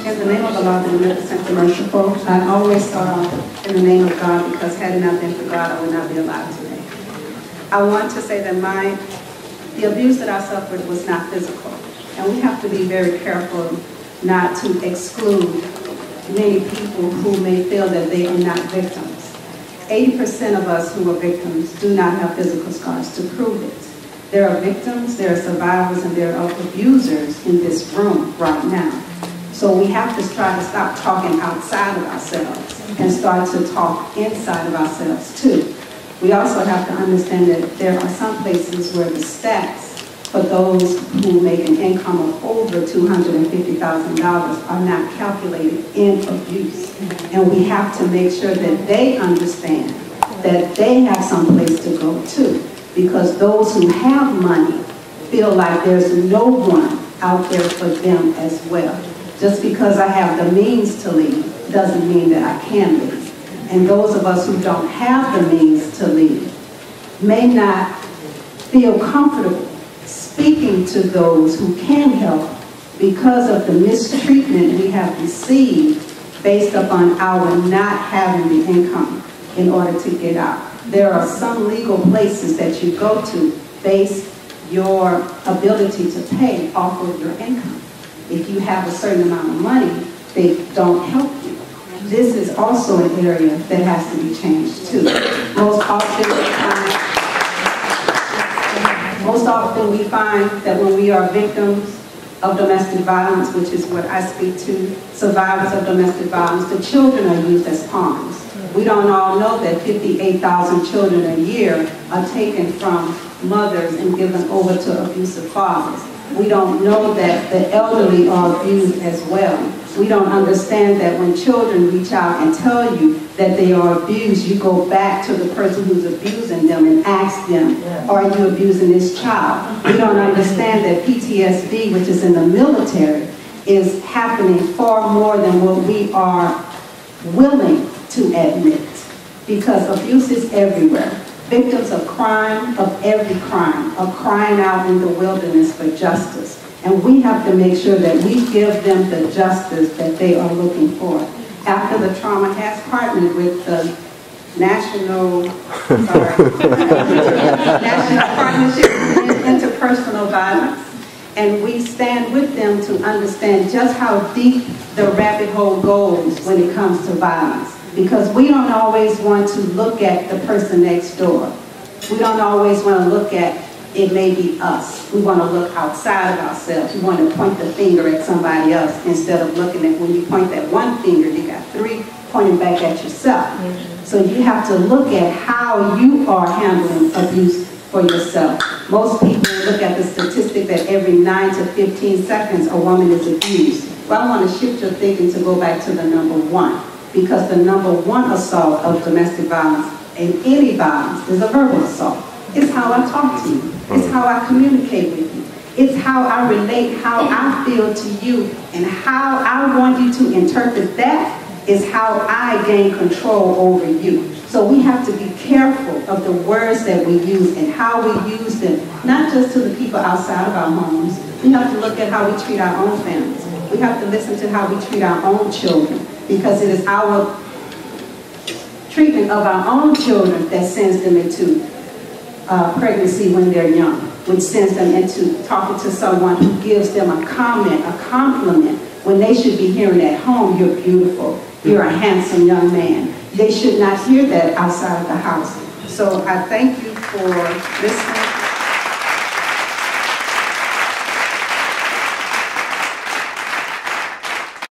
In the name of the Lord, the magnificent, the merciful, I always start off in the name of God, because had it not been for God, I would not be alive today. I want to say that the abuse that I suffered was not physical. And we have to be very careful not to exclude many people who may feel that they are not victims. 80% of us who are victims do not have physical scars to prove it. There are victims, there are survivors, and there are abusers in this room right now. So we have to try to stop talking outside of ourselves and start to talk inside of ourselves too. We also have to understand that there are some places where the stats for those who make an income of over $250,000 are not calculated in abuse. And we have to make sure that they understand that they have some place to go too. Because those who have money feel like there's no one out there for them as well. Just because I have the means to leave doesn't mean that I can leave. And those of us who don't have the means to leave may not feel comfortable speaking to those who can help because of the mistreatment we have received based upon our not having the income in order to get out. There are some legal places that you go to base your ability to pay off of your income. If you have a certain amount of money, they don't help you. This is also an area that has to be changed too. Most often we find that when we are victims of domestic violence, which is what I speak to, survivors of domestic violence, the children are used as pawns. We don't all know that 58,000 children a year are taken from mothers and given over to abusive fathers. We don't know that the elderly are abused as well. We don't understand that when children reach out and tell you that they are abused, you go back to the person who's abusing them and ask them, are you abusing this child? We don't understand that PTSD, which is in the military, is happening far more than what we are willing to admit, because abuse is everywhere. Victims of crime, of every crime, are crying out in the wilderness for justice. And we have to make sure that we give them the justice that they are looking for. After the Trauma has partnered with the National Partnership in Interpersonal Violence, and we stand with them to understand just how deep the rabbit hole goes when it comes to violence. Because we don't always want to look at the person next door. We don't always want to look at, it may be us. We want to look outside of ourselves. We want to point the finger at somebody else instead of looking at, when you point that one finger, you got three pointing back at yourself. So you have to look at how you are handling abuse for yourself. Most people look at the statistic that every 9 to 15 seconds a woman is abused. But I want to shift your thinking to go back to the number one. Because the number one assault of domestic violence and any violence is a verbal assault. It's how I talk to you. It's how I communicate with you. It's how I relate, how I feel to you, and how I want you to interpret that is how I gain control over you. So we have to be careful of the words that we use and how we use them, not just to the people outside of our homes. We have to look at how we treat our own families. We have to listen to how we treat our own children. Because it is our treatment of our own children that sends them into pregnancy when they're young, which sends them into talking to someone who gives them a comment, a compliment, when they should be hearing at home, you're beautiful, you're a handsome young man. They should not hear that outside of the house. So I thank you for listening.